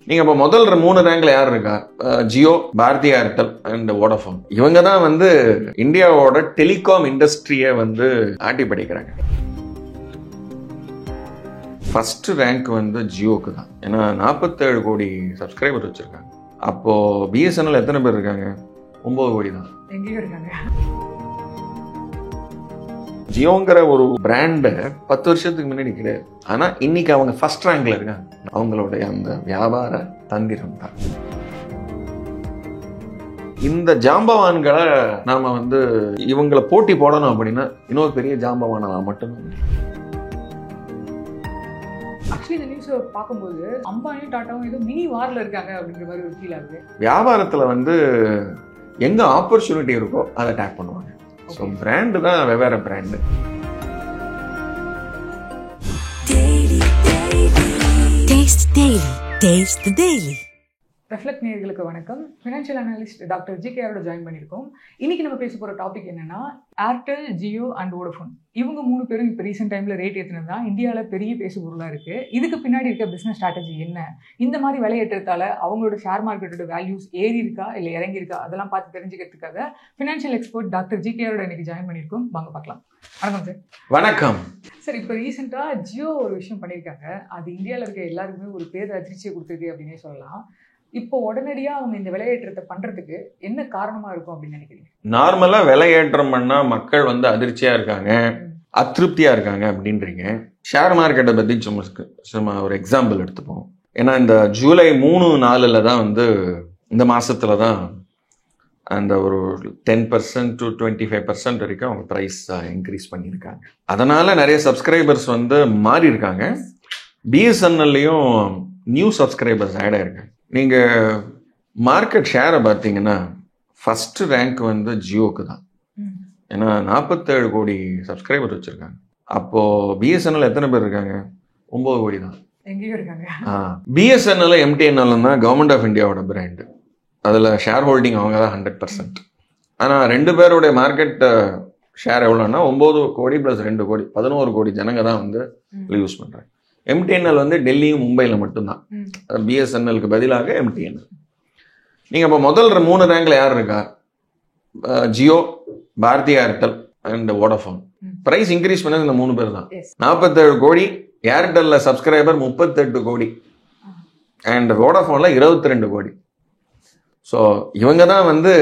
நீங்க இப்ப முதல் 3 ரேங்க்ல யார் இருக்கா? Jio, Bharti Airtel and Vodafone. இவங்க தான் வந்து இந்தியாவோட டெலிகாம் இண்டஸ்ட்ரியை வந்து ஆட்டி படிக்கிறாங்க. ஃபர்ஸ்ட் ரேங்க் வந்து ஜியோக்கு தான். ஏன்னா 47 கோடி சப்ஸ்கிரைபர் வச்சிருக்காங்க. அப்போ பிஎஸ்என்எல் எத்தனை பேர் இருக்காங்க? 9 கோடி தான். எங்கேயும் இருக்காங்க. ஜியோங்கிற ஒரு பிராண்ட் 10 வருஷத்துக்கு முன்னாடி கிடையாது. ஆனா இன்னைக்கு அவங்க ஃபர்ஸ்ட் ரேங்க்ல இருக்காங்க. அவங்களுடைய அந்த வியாபார தந்திரம் தான். இந்த ஜாம்பவான்களை நாம வந்து இவங்களை போட்டி போடணும் அப்படின்னா இன்னொரு பெரிய ஜாம்பவானா மட்டும்தான். ஆக்சுவலி இந்த நியூஸ் பார்க்கும்போது அம்பானியும் டாட்டாவும் ஏதோ மினி வார்ல இருக்காங்க அப்படிங்கிற மாதிரி ஒரு ஃபீல் ஆகுது. வியாபாரத்துல வந்து எங்க ஆப்பர்ச்சுனிட்டி இருக்கோ அதை டேக் பண்ணுவாங்க. ஸோ பிராண்டு தான் வெவ்வேறு பிராண்டு. ரெஃப்ளெக்ட் நேயர்களுக்கு வணக்கம். ஃபினான்ஷியல் அனலிஸ்ட் டாக்டர் ஜிகேஆரோட ஜாயின் பண்ணியிருக்கோம். இன்னைக்கு நம்ம பேச போகிற டாபிக் என்னன்னா ஏர்டெல், ஜியோ அண்ட் வோடஃபோன். இவங்க 3 பேரும் இப்போ ரீசெண்ட் டைமில் ரேட் ஏற்றினது தான் இந்தியாவில் பெரிய பேசு பொருளாக இருக்குது. இதுக்கு பின்னாடி இருக்க பிஸ்னஸ் ஸ்ட்ராட்டஜி என்ன? இந்த மாதிரி விலையேற்றத்தால் அவங்களோட ஷேர் மார்க்கெட்டோட வேல்யூஸ் ஏறி இருக்கா இல்லை இறங்கி இருக்கா அதெல்லாம் பார்த்து தெரிஞ்சுக்கிறதுக்காக ஃபினான்ஷியல் எக்ஸ்பர்ட் டாக்டர் ஜிகேஆரோட இன்னைக்கு ஜாயின் பண்ணியிருக்கோம். வாங்க பார்க்கலாம். வணக்கம் சார். வணக்கம் சார். இப்போ ரீசெண்டாக ஜியோ ஒரு விஷயம் பண்ணியிருக்காங்க. அது இந்தியாவில் இருக்க எல்லாருக்குமே ஒரு பேர் அதிர்ச்சியை கொடுத்துருக்கு அப்படின்னே சொல்லலாம். இப்போ உடனடியா அவங்க இந்த விலையேற்றத்தை பண்றதுக்கு என்ன காரணமா இருக்கும் அப்படின்னு நினைக்கிறீங்க? நார்மலா விலையேற்றம் பண்ணா மக்கள் வந்து அதிர்ச்சியா இருக்காங்க, அதிருப்தியா இருக்காங்க அப்படின்றீங்க. ஷேர் மார்க்கெட்டை பத்தி சும்மா ஒரு எக்ஸாம்பிள் எடுத்துப்போம். ஏன்னா இந்த ஜூலை 3-4 தான் வந்து இந்த மாசத்துல தான் அந்த ஒரு 10% to 25% வரைக்கும் அவங்க ப்ரைஸ் இன்க்ரீஸ் பண்ணியிருக்காங்க. அதனால நிறைய சப்ஸ்கிரைபர்ஸ் வந்து மாறி இருக்காங்க. பிஎஸ்என்எல்லையும் நியூ சப்ஸ்கிரைபர்ஸ் ஆட் ஆயிருக்காங்க. நீங்கள் மார்க்கெட் ஷேரை பார்த்தீங்கன்னா ஃபர்ஸ்ட் ரேங்க் வந்து ஜியோக்கு தான். ஏன்னா 47 கோடி சப்ஸ்கிரைபர் வச்சுருக்காங்க. அப்போது பிஎஸ்என்எல் எத்தனை பேர் இருக்காங்க? 9 கோடி தான். எங்கேயும் இருக்காங்க. பிஎஸ்என்எல் எம்டிஎன்எல் தான் கவர்மெண்ட் ஆஃப் இந்தியாவோட பிராண்டு. அதில் ஷேர் ஹோல்டிங் அவங்க தான் 100%. ஆனால் 2 பேருடைய மார்க்கெட் ஷேர் எவ்வளோன்னா 9 கோடி + 2 கோடி 11 கோடி ஜனங்க தான் வந்து யூஸ் பண்ணுறாங்க. எம்டிஎன்எல் வந்து டெல்லியும் மும்பையில் மட்டும்தான். பிஎஸ்என்எல்க்கு பதிலாக எம்டிஎன்எல். நீங்கள் இப்போ முதல் 3 ரேங்க்ல யார் இருக்கா? Jio, Bharti Airtel and Vodafone. Price increase பண்ணது இந்த 3 பேர் தான். 47 கோடி. ஏர்டெல்ல சப்ஸ்கிரைபர் 38 கோடி அண்ட் வோடஃபோன்ல 22 கோடி. ஸோ இவங்க தான் வந்து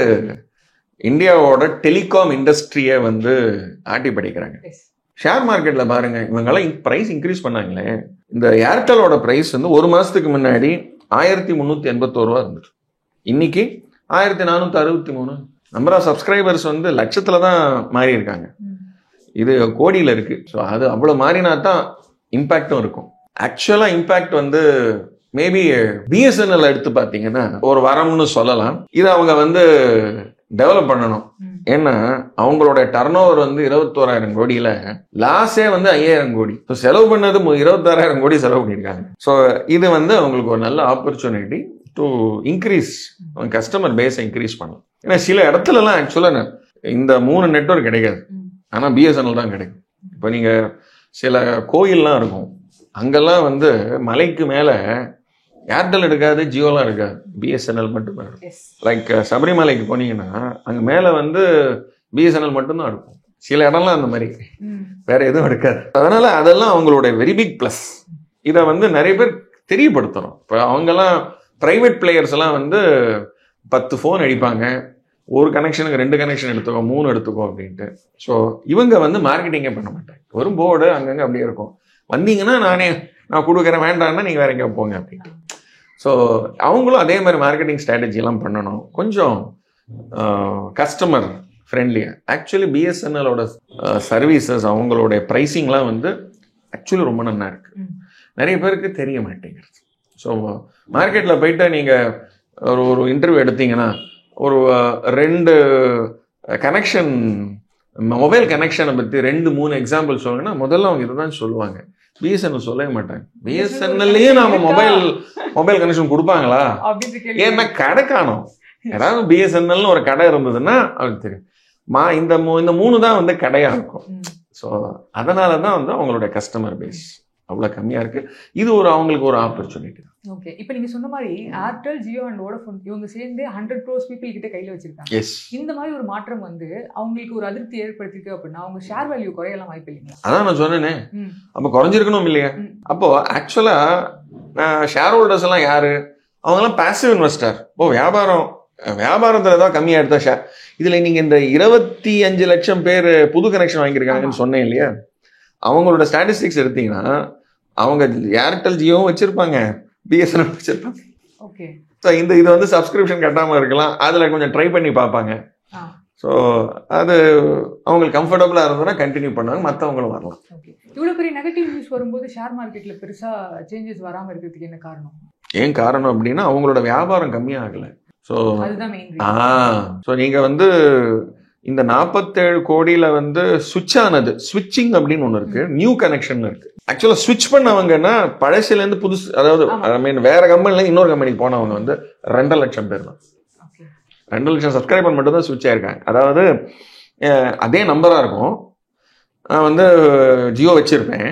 இந்தியாவோட டெலிகாம் இண்டஸ்ட்ரியை வந்து ஆட்டி படிக்கிறாங்க. ஷேர் மார்க்கெட்ல பாருங்க, இவங்கெல்லாம் ப்ரைஸ் இன்க்ரீஸ் பண்ணாங்களே. இந்த ஏர்டெலோட ப்ரைஸ் வந்து 1 மாசத்துக்கு முன்னாடி 1381 ரூபா இருந்துச்சு. இன்னைக்கு 1463. நம்பர் ஆஃப் சப்ஸ்கிரைபர்ஸ் வந்து லட்சத்துல தான் மாறி இருக்காங்க. இது கோடியில் இருக்கு. ஸோ அது அவ்வளோ மாறினா தான் இம்பேக்டும் இருக்கும். ஆக்சுவலா இம்பேக்ட் வந்து மேபி பிஎஸ்என்எல் எடுத்து பார்த்தீங்கன்னா ஒரு வரம்னு சொல்லலாம். இது அவங்க வந்து டெவலப் பண்ணணும். ஏன்னா அவங்களோட டர்ன் ஓவர் வந்து 21,000 கோடியில லாஸே வந்து 5,000 கோடி. ஸோ செலவு பண்ணது 26,000 கோடி செலவு பண்ணியிருக்காங்க. ஸோ இது வந்து அவங்களுக்கு ஒரு நல்ல ஆப்பர்ச்சுனிட்டி டு இன்க்ரீஸ் கஸ்டமர் பேஸை இன்க்ரீஸ் பண்ணலாம். ஏன்னா சில இடத்துலலாம் ஆக்சுவலாக இந்த 3 நெட்வொர்க் கிடைக்காது. ஆனால் பிஎஸ்என்எல் தான் கிடைக்கும். இப்போ நீங்கள் சில கோயில்லாம் இருக்கும், அங்கெல்லாம் வந்து மலைக்கு மேலே ஏர்டெல் இருக்காது, ஜியோலாம் இருக்காது, பிஎஸ்என்எல் மட்டும் தான் இருக்கும். லைக் சபரிமலைக்கு போனீங்கன்னா அங்கே மேலே வந்து பிஎஸ்என்எல் மட்டும்தான் இருக்கும். சில இடம்லாம் அந்த மாதிரி வேற எதுவும் இருக்காது. அதனால அதெல்லாம் அவங்களோட வெரி பிக் ப்ளஸ். இதை வந்து நிறைய பேர் தெரியப்படுத்துகிறோம். இப்போ அவங்கெல்லாம் ப்ரைவேட் பிளேயர்ஸ் எல்லாம் வந்து 10 ஃபோன் அடிப்பாங்க, ஒரு கனெக்ஷனுக்கு 2 கனெக்ஷன் எடுத்துக்கோ, 3 எடுத்துக்கோ அப்படின்ட்டு. ஸோ இவங்க வந்து மார்க்கெட்டிங்கே பண்ண மாட்டாங்க. ஒரு போர்டு அங்கங்கே அப்படியே இருக்கும். வந்தீங்கன்னா நான் கொடுக்குறேன், வேண்டாம்னா நீங்கள் வேற எங்கேயோ போங்க அப்படின்ட்டு. ஸோ அவங்களும் அதே மாதிரி மார்க்கெட்டிங் ஸ்ட்ராட்டஜிலாம் பண்ணணும். கொஞ்சம் கஸ்டமர் ஃப்ரெண்ட்லியாக. ஆக்சுவலி பிஎஸ்என்எலோட சர்வீசஸ் அவங்களுடைய ப்ரைஸிங்லாம் வந்து ஆக்சுவலி ரொம்ப நல்லா இருக்கு. நிறைய பேருக்கு தெரிய மாட்டேங்கிறது. ஸோ மார்க்கெட்டில் போயிட்டு நீங்கள் ஒரு இன்டர்வியூ எடுத்தீங்கன்னா ஒரு 2 கனெக்ஷன், மொபைல் கனெக்ஷனை பற்றி 2-3 எக்ஸாம்பிள் சொல்லுங்கன்னா முதல்ல அவங்க இதை தான் சொல்லுவாங்க. பிஎஸ்என்எல் சொல்லவே மாட்டாங்க. பிஎஸ்என்எல்லையே நாம மொபைல் கனெக்ஷன் கொடுப்பாங்களா? ஏன்னா கடை காணும். ஏதாவது பிஎஸ்என்எல்னு ஒரு கடை இருந்ததுன்னா அவருக்கு தெரியும். இந்த 3 தான் வந்து கடையா இருக்கும். ஸோ அதனால தான் வந்து அவங்களுடைய கஸ்டமர் பேஸ். அவ்வளோ கம்மியாக இருக்குது. இது அவங்களுக்கு ஒரு ஆப்பர்ச்சுனிட்டி. ஓகே, இப்போ நீங்கள் சொன்ன மாதிரி ஏர்டெல், ஜியோ அண்ட் வோடஃபோன் இவங்க சேர்ந்து 100 crores பீப்புள் கிட்ட கையில் வச்சிருக்காங்க. எஸ், இந்த மாதிரி ஒரு மாற்றம் வந்து அவங்களுக்கு ஒரு அதிருப்தி ஏற்படுத்திருக்கு அப்படின்னா அவங்க ஷேர் வேல்யூ குறையலாம் வாய்ப்பு இல்லைங்களா? அதான் நான் சொன்னேனே, அப்போ குறைஞ்சிருக்கணும் இல்லையா? அப்போ ஆக்சுவலாக ஷேர் ஹோல்டர்ஸ் எல்லாம் யாரு? அவங்கெல்லாம் பாசிவ் இன்வெஸ்டர். வியாபாரத்தில் ஏதாவது கம்மியாக எடுத்தா ஷேர். இதில் நீங்கள் இந்த 25 லட்சம் பேர் புது கனெக்ஷன் வாங்கியிருக்காங்கன்னு சொன்னேன் இல்லையா? அவங்களோட ஸ்டாட்டிஸ்டிக்ஸ் எடுத்தீங்கன்னா அவங்க ஏர்டெல், ஜியோவும் வச்சிருப்பாங்க, பிஎஸ்என்எல் வச்சிருப்பாங்க. ஓகே, ஸோ இது வந்து சப்ஸ்கிரிப்ஷன் கட்டாமல் இருக்கலாம், அதில் கொஞ்சம் ட்ரை பண்ணி பார்ப்பாங்க. ஸோ அது அவங்களுக்கு கம்ஃபர்டபுளாக இருந்ததுன்னா கண்டினியூ பண்ணுவாங்க, மற்றவங்களும் வரலாம். ஓகே, இவ்வளோ பெரிய நெகட்டிவ் நியூஸ் வரும்போது ஷேர் மார்க்கெட்டில் பெருசாக சேஞ்சஸ் வராமல் இருக்கிறதுக்கு என்ன காரணம்? ஏன் காரணம் அப்படின்னா அவங்களோட வியாபாரம் கம்மியாகலை. ஸோ அதுதான் மெயின். ஸோ நீங்கள் வந்து இந்த 47 கோடியில் வந்து ஸ்விட்ச் ஆனது, ஸ்விட்சிங் அப்படின்னு ஒன்று இருக்கு, நியூ கனெக்ஷன் இருக்கு. ஆக்சுவலாக ஸ்விட்ச் பண்ணவங்கன்னா பழசுலேருந்து புதுசு, அதாவது ஐ மீன் வேற கம்பெனிலேருந்து இன்னொரு கம்பெனிக்கு போனவங்க வந்து 2 லட்சம் பேர் தான். 2 லட்சம் சப்ஸ்கிரைபர் மட்டும் தான் ஸ்விட்ச் ஆயிருக்காங்க. அதாவது அதே நம்பராக இருக்கும். நான் வந்து ஜியோ வச்சிருப்பேன்,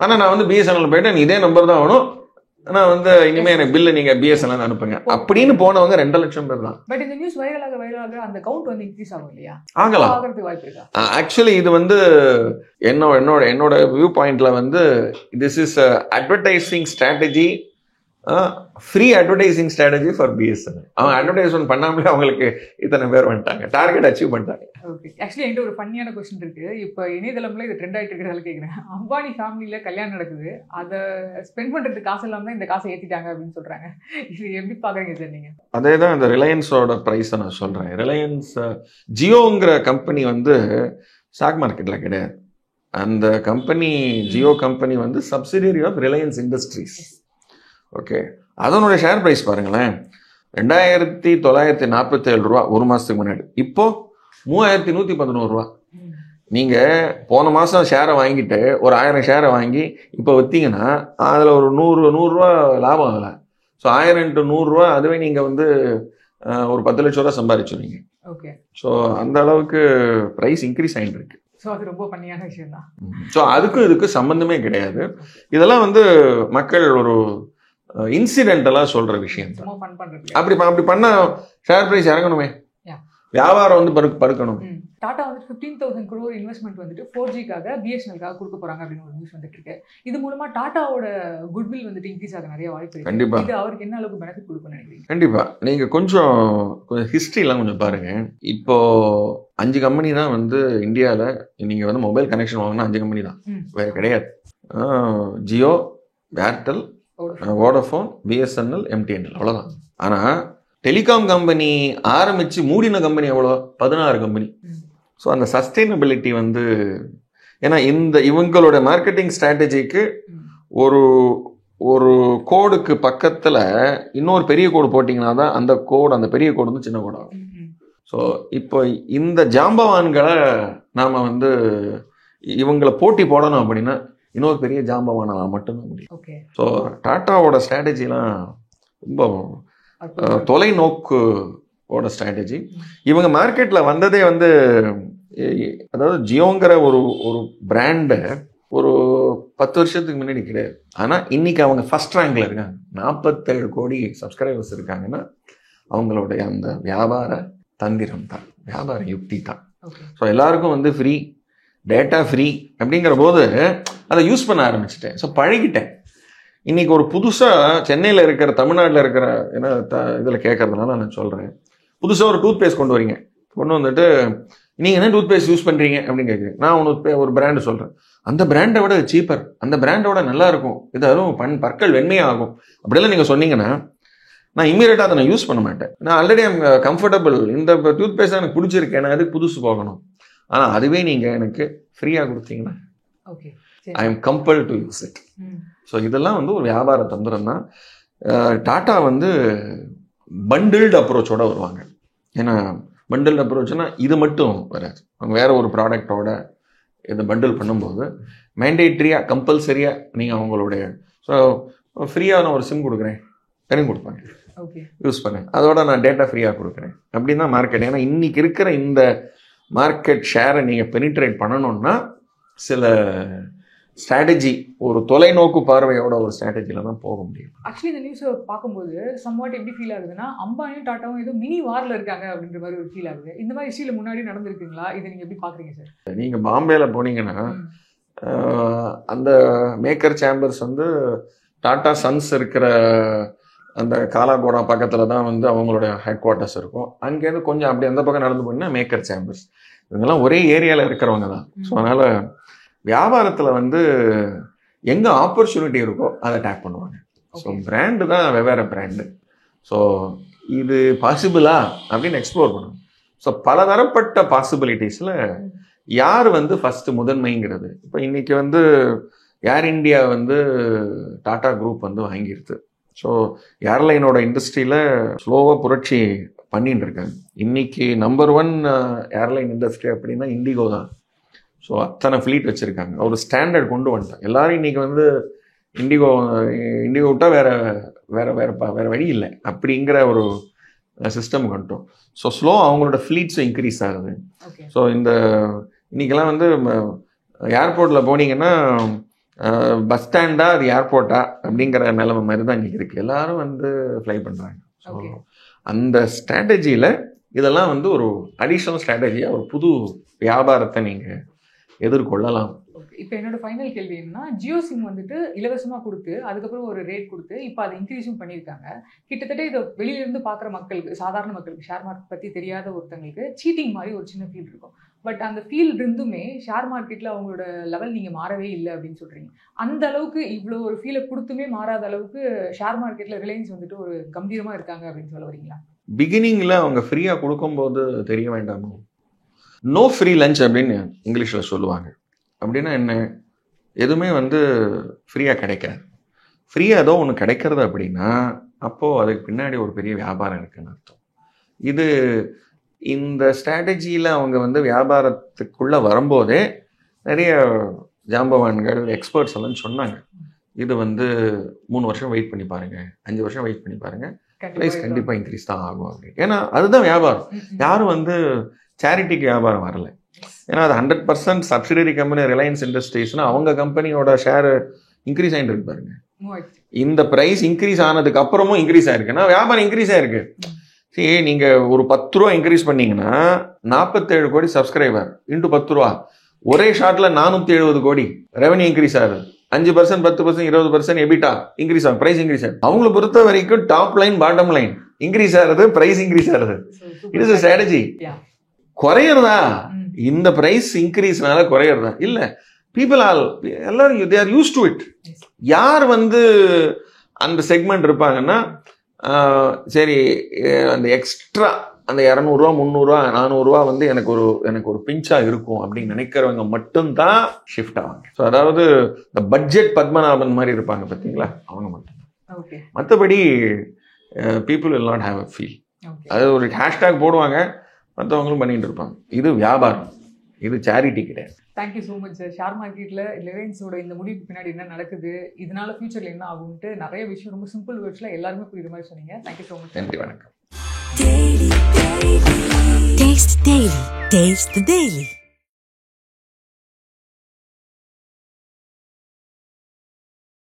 ஆனால் நான் வந்து பிஎஸ்என்எல் போயிட்டு இதே நம்பர் தான் வேணும், நான் வந்து இனிமே எனக்கு பில்லு நீங்க பிஎஸ்என்எல் அனுப்புங்க அப்படின்னு போனவங்க 2 லட்சம் பேர் தான். பட் இந்த நியூஸ் வைரலாக அந்த கவுண்ட் வந்து இன்க்ரீஸ் ஆகும் இல்லையா? ஆகலாம், ஆகிறதுக்கு வாய்ப்பு இருக்கா? ஆக்சுவலி இது வந்து என்னோட வியூ பாயிண்ட்ல வந்து this is advertising strategy, free advertising strategy for BSNL. அவங்க அட்வர்டைஸ்மெண்ட் பண்ணாமலே அவங்களுக்கு இத்தனை பேர் வந்துட்டாங்க, டார்கெட் அச்சீவ் பண்ணிட்டாங்க. ஓகே, ஆக்சுவலி என்கிட்ட ஒரு ஃபன்னியான கொஸ்டின் இருக்கு. இப்போ இணையதளம்ல இது ட்ரெண்ட் ஆகிட்டு இருக்கிறதால கேட்குறேன். அம்பானி ஃபேமிலியில் கல்யாணம் நடக்குது, அதை ஸ்பெண்ட் பண்ணுறதுக்கு காசு இல்லாமல் தான் இந்த காசை ஏற்றிட்டாங்க அப்படின்னு சொல்கிறாங்க. இது எப்படி பார்க்குறீங்க சார் நீங்கள்? அதே தான் இந்த ரிலையன்ஸோட ப்ரைஸை நான் சொல்கிறேன். ரிலையன்ஸ் ஜியோங்கிற கம்பெனி வந்து ஸ்டாக் மார்க்கெட்டில் கிடையாது. அந்த கம்பெனி, ஜியோ கம்பெனி வந்து subsidiary of Reliance Industries. Okay, அதனுடைய ஷேர் ப்ரைஸ் பாருங்களேன், 2947 ரூபா ஒரு மாதத்துக்கு முன்னாடி, இப்போ 3111 ரூபா. நீங்கள் போன மாதம் ஷேரை வாங்கிட்டு ஒரு 1000 ஷேரை வாங்கி இப்போ விற்றீங்கன்னா அதில் ஒரு 100 ரூபா லாபம் ஆகலை. ஸோ 1000 × 100 ரூபா, அதுவே நீங்கள் வந்து ஒரு 10 லட்சம் ரூபா சம்பாதிச்சுருவீங்க. ஓகே, ஸோ அந்த அளவுக்கு ப்ரைஸ் இன்க்ரீஸ் ஆகிட்டு இருக்கு. ஸோ அது ரொம்ப பண்ணியான விஷயம் தான். ஸோ அதுக்கும் இதுக்கு சம்மந்தமே கிடையாது. இதெல்லாம் வந்து மக்கள் ஒரு இன்சிடென்டலாக சொல்கிற விஷயம் தான். அப்படி பண்ணால் ஷேர் ப்ரைஸ் இறங்கணுமே, வியாபாரம் வந்து பருக்கணும். டாடா வந்து 15,000 crore இன்வெஸ்ட்மெண்ட் வந்துட்டு 4Gக்காக பிஎஸ்என்எல்காக கொடுக்க போறாங்க அப்படின்னு ஒரு நியூஸ் வந்துட்டு இருக்கு. இது மூலமா டாடாவோட குட்வில் வந்துட்டு இன்க்ரீஸ் ஆக நிறைய வாய்ப்பு இருக்கு. கண்டிப்பா இது அவருக்கு என்ன அளவுக்கு பெனிஃபிட் கொடுக்கும்னு நினைக்கிறீங்க? கண்டிப்பா நீங்க கொஞ்சம் ஹிஸ்டரிலாம் கொஞ்சம் பாருங்க. இப்போ 5 கம்பெனி தான் வந்து இந்தியாவில் நீங்க வந்து மொபைல் கனெக்ஷன் வாங்கினா 5 கம்பெனி தான், வேற கிடையாது. Jio, Airtel, Vodafone, BSNL, MTNL, அவ்வளோதான். ஆனால் டெலிகாம் கம்பெனி ஆரம்பித்து மூடின கம்பெனி எவ்வளோ? 16 கம்பெனி. ஸோ அந்த சஸ்டெயினபிலிட்டி வந்து, ஏன்னா இவங்களோட மார்க்கெட்டிங் ஸ்ட்ராட்டஜிக்கு ஒரு ஒரு கோடுக்கு பக்கத்தில் இன்னொரு பெரிய கோடு போட்டிங்கன்னா தான் அந்த பெரிய கோடு வந்து சின்ன கோடாகும். ஸோ இப்போ இந்த ஜாம்பவான்களை நாம் வந்து இவங்களை போட்டி போடணும் அப்படின்னா இன்னொரு பெரிய ஜாம்பவானால் மட்டும்தான் முடியும். ஸோ டாட்டாவோட ஸ்ட்ராட்டஜிலாம் ரொம்ப தொலைநோக்கோட ஸ்ட்ராட்டஜி. இவங்க மார்க்கெட்டில் வந்ததே வந்து, அதாவது ஜியோங்கிற ஒரு பிராண்டை ஒரு 10 வருஷத்துக்கு முன்னாடி கிடையாது. ஆனால் இன்னைக்கு அவங்க ஃபர்ஸ்ட் ரேங்க்ல இருக்காங்க. 47 கோடி சப்ஸ்கிரைபர்ஸ் இருக்காங்கன்னா அவங்களுடைய அந்த வியாபார தந்திரம் தான், வியாபார யுக்தி தான். ஸோ எல்லாருக்கும் வந்து ஃப்ரீ டேட்டா ஃப்ரீ அப்படிங்கிற போது அதை யூஸ் பண்ண ஆரம்பிச்சிட்டேன். ஸோ பழகிட்டேன். இன்னைக்கு ஒரு புதுசாக சென்னையில் இருக்கிற, தமிழ்நாட்டில் இருக்கிற, ஏன்னா இதில் கேட்கறதுனால நான் சொல்கிறேன், புதுசாக ஒரு டூத் பேஸ்ட் கொண்டு வந்துட்டு நீங்கள் என்ன டூத் பேஸ்ட் யூஸ் பண்ணுறீங்க அப்படின்னு கேட்குறீங்க. நான் ஒரு பிராண்டு சொல்கிறேன், அந்த பிராண்டை விட சீப்பர், அந்த பிராண்டோட நல்லா இருக்கும், இது அதுவும் பற்கள் வெண்மையாகும் அப்படிலாம் நீங்கள் சொன்னீங்கன்னா நான் இம்மீடியட்டாக அதை நான் யூஸ் பண்ண மாட்டேன். நான் ஆல்ரெடி ஐம் கம்ஃபர்டபுள், இந்த டூத் பேஸ்ட் எனக்கு பிடிச்சிருக்கேன், நான் அதுக்கு புதுசு போகணும். ஆனால் அதுவே நீங்கள் எனக்கு ஃப்ரீயாக கொடுத்தீங்கன்னா I am compel to use it. So இதெல்லாம் வந்து ஒரு வியாபார தந்திரம் தான். டாட்டா வந்து பண்டில்டு அப்ரோச்சோட வருவாங்க. ஏன்னா பண்டில்டு அப்ரோச்னா இது மட்டும் வராது, அவங்க வேற ஒரு ப்ராடக்டோட இதை பண்டில் பண்ணும்போது மேண்டேட்ரியாக கம்பல்சரியாக நீங்கள் அவங்களுடைய, ஸோ ஃப்ரீயாக நான் ஒரு சிம் கொடுக்குறேன், எனக்கு கொடுப்பாங்க, யூஸ் பண்ணேன், அதோட நான் டேட்டா ஃப்ரீயாக கொடுக்குறேன் அப்படின்னு தான் மார்க்கெட். ஏன்னா இன்னைக்கு இருக்கிற இந்த மார்க்கெட் ஷேரை நீங்கள் பெனிட்ரேட் பண்ணணும்னா ஸ்ட்ராட்டஜி, ஒரு தொலைநோக்கு பார்வையோட ஒரு ஸ்ட்ராட்டஜில தான் போக முடியும். ஆக்சுவலி இந்த நியூஸை பார்க்கும்போது சம்வாட் எப்படி ஃபீல் ஆகுதுன்னா, அம்பானியும் டாட்டாவும் ஏதோ மினி வாரில் இருக்காங்க அப்படின்ற மாதிரி ஒரு ஃபீல் ஆகுது. இந்த மாதிரி இஷ்யூல முன்னாடி நடந்திருக்குங்களா? இதை நீங்கள் எப்படி பார்க்குறீங்க சார்? நீங்கள் பாம்பேல போனீங்கன்னா அந்த மேக்கர் சேம்பர்ஸ் வந்து டாடா சன்ஸ் இருக்கிற அந்த காலாகோடா பக்கத்தில் தான் வந்து அவங்களோட ஹெட் குவார்ட்டர்ஸ் இருக்கும். அங்கேருந்து கொஞ்சம் அப்படி அந்த பக்கம் நடந்து போனீங்கன்னா மேக்கர் சேம்பர்ஸ். இவங்கெல்லாம் ஒரே ஏரியாவில் இருக்கிறவங்க தான். ஸோ அதனால் வியாபாரத்தில் வந்து எங்கே ஆப்பர்ச்சுனிட்டி இருக்கோ அதை டேக் பண்ணுவாங்க. ஸோ பிராண்டு தான் வெவ்வேறு பிராண்டு. ஸோ இது பாசிபிளா அப்படின்னு எக்ஸ்ப்ளோர் பண்ணுவோம். ஸோ பலதரப்பட்ட பாசிபிலிட்டிஸில் யார் வந்து ஃபஸ்ட்டு முதன்மைங்கிறது. இப்போ இன்றைக்கி வந்து ஏர் இண்டியா வந்து டாடா குரூப் வந்து வாங்கிடுது. ஸோ ஏர்லைனோட இண்டஸ்ட்ரியில் ஸ்லோவாக புரட்சி பண்ணிட்டு இருக்காங்க. இன்றைக்கி நம்பர் 1 ஏர்லைன் இண்டஸ்ட்ரி அப்படின்னா இண்டிகோ தான். ஸோ அத்தனை ஃப்ளீட் வச்சுருக்காங்க. ஒரு ஸ்டாண்டர்ட் கொண்டு வந்துட்டாங்க. எல்லோரும் இன்றைக்கி வந்து இண்டிகோ விட்டால் வேறு வழி இல்லை அப்படிங்கிற ஒரு சிஸ்டம் கொண்டோம். ஸோ ஸ்லோ அவங்களோட ஃப்ளீட்ஸும் இன்க்ரீஸ் ஆகுது. ஸோ இன்றைக்கெல்லாம் வந்து ஏர்போர்ட்டில் போனீங்கன்னா பஸ் ஸ்டாண்டா அது ஏர்போர்ட்டா அப்படிங்கிற நிலைமை மாதிரி தான் இன்றைக்கி இருக்குது. எல்லாரும் வந்து ஃப்ளை பண்ணுறாங்க. ஸோ அந்த ஸ்ட்ராட்டஜியில் இதெல்லாம் வந்து ஒரு அடிஷ்னல் ஸ்ட்ராட்டஜியாக ஒரு புது வியாபாரத்தை நீங்கள் எதிர்கொள்ளலாம். இப்போ என்னோட ஃபைனல் கேள்வி என்னன்னா, ஜியோ சிம் வந்துட்டு இலவசமாக கொடுத்து அதுக்கப்புறம் ஒரு ரேட் கொடுத்து இப்போ அதை இன்க்ரீஸும் பண்ணியிருக்காங்க. கிட்டத்தட்ட இதை வெளியிலேருந்து பார்க்குற மக்களுக்கு, சாதாரண மக்களுக்கு, ஷேர் மார்க்கெட் பற்றி தெரியாத ஒருத்தங்களுக்கு சீட்டிங் மாதிரி ஒரு சின்ன ஃபீல் இருக்கும். பட் அந்த ஃபீல் இருந்துமே ஷேர் மார்க்கெட்டில் அவங்களோட லெவல் நீங்கள் மாறவே இல்லை அப்படின்னு சொல்கிறீங்க. அந்த அளவுக்கு இவ்வளோ ஒரு ஃபீலை கொடுத்துமே மாறாத அளவுக்கு ஷேர் மார்க்கெட்டில் ரிலையன்ஸ் வந்துட்டு ஒரு கம்பீரமாக இருக்காங்க அப்படின்னு சொல்ல வரீங்களா? பிகினிங்கில் அவங்க ஃப்ரீயாக கொடுக்கும்போது தெரிய வேண்டாமோ? நோ ஃப்ரீ லஞ்ச் அப்படின்னு இங்கிலீஷில் சொல்லுவாங்க. அப்படின்னா என்ன? எதுவுமே வந்து ஃப்ரீயாக கிடைக்காது. ஃப்ரீயாக ஏதோ ஒன்று கிடைக்கிறது அப்படின்னா அப்போது அதுக்கு பின்னாடி ஒரு பெரிய வியாபாரம் இருக்குன்னு அர்த்தம். இது இந்த ஸ்ட்ராட்டஜியில் அவங்க வந்து வியாபாரத்துக்குள்ளே வரும்போதே நிறைய ஜாம்பவான்கள், எக்ஸ்பர்ட்ஸ் எல்லாம் சொன்னாங்க, இது வந்து 3 வருஷம் வெயிட் பண்ணி பாருங்கள், 5 வருஷம் வெயிட் பண்ணி பாருங்கள், ப்ரைஸ் கண்டிப்பாக இன்க்ரீஸ் தான் ஆகும் அப்படின்னு. ஏன்னா அதுதான் வியாபாரம். யாரும் வந்து சேரிட்டிக்கு வியாபாரம் வரல. ஏன்னா அது 100% சப்சிடரி கம்பெனி ரிலையன்ஸ் இண்டஸ்ட்ரீஸ்னா அவங்க கம்பெனியோட ஷேர் இன்க்ரீஸ் ஆகிட்டு இருக்கு பாருங்க. இந்த ப்ரைஸ் இன்க்ரீஸ் ஆனதுக்கு அப்புறமும் இன்க்ரீஸ் ஆயிருக்குன்னா வியாபாரம் இன்க்ரீஸ் ஆயிருக்கு. சரி, நீங்கள் ஒரு 10 ரூபா இன்க்ரீஸ் பண்ணீங்கன்னா 47 கோடி சப்ஸ்கிரைபர் இன்ட்டு 10 ரூபா, ஒரே ஷார்ட்ல 470 கோடி ரெவன்யூ இன்க்ரீஸ் ஆகுது. 5%, 10%, 20% எபிட்டா இன்க்ரீஸ் ஆகும், பிரைஸ் இன்க்ரீஸ் ஆகுது. அவங்களை பொறுத்த வரைக்கும் top line bottom line increase ஆகுது, பிரைஸ் இன்க்ரீஸ் ஆகுது. It is a strategy. குறையறதா? இந்த பிரைஸ் இன்க்ரீஸ்னால குறையறதா? இல்ல, பீப்புள் ஆல் எல்லாரும் they are used to it. யார் வந்து அந்த செக்மெண்ட் இருப்பாங்கன்னா, சரி அந்த எக்ஸ்ட்ரா அந்த 200 ரூபா, 300 ரூபா, 400 ரூபா வந்து எனக்கு ஒரு பிஞ்சா இருக்கும் அப்படின்னு நினைக்கிறவங்க மட்டும்தான் ஷிஃப்ட் ஆவாங்க. ஸோ அதாவது இந்த பட்ஜெட் பத்மநாபன் மாதிரி இருப்பாங்க பார்த்தீங்களா, அவங்க மட்டும். மற்றபடி people will not have a feel. அது ஒரு ஹேஷ்டேக் போடுவாங்க, மற்றவங்களும் பண்ணிட்டு இருப்பாங்க. இது வியாபாரம், இது சேரிட்டி கிடையாது. Thank you so much sir. Share மார்க்கெட்டில் ரிலையன்ஸோட இந்த முடிவுக்கு பின்னாடி என்ன நடக்குது, இதனால ஃபியூச்சரில் என்ன ஆகும்ட்டு நிறைய விஷயம் ரொம்ப சிம்பிள் வேர்ட்ஸில் எல்லாருமே புரியுற மாதிரி சொன்னீங்க. Thank you so much. நன்றி, வணக்கம். Taste the Daily.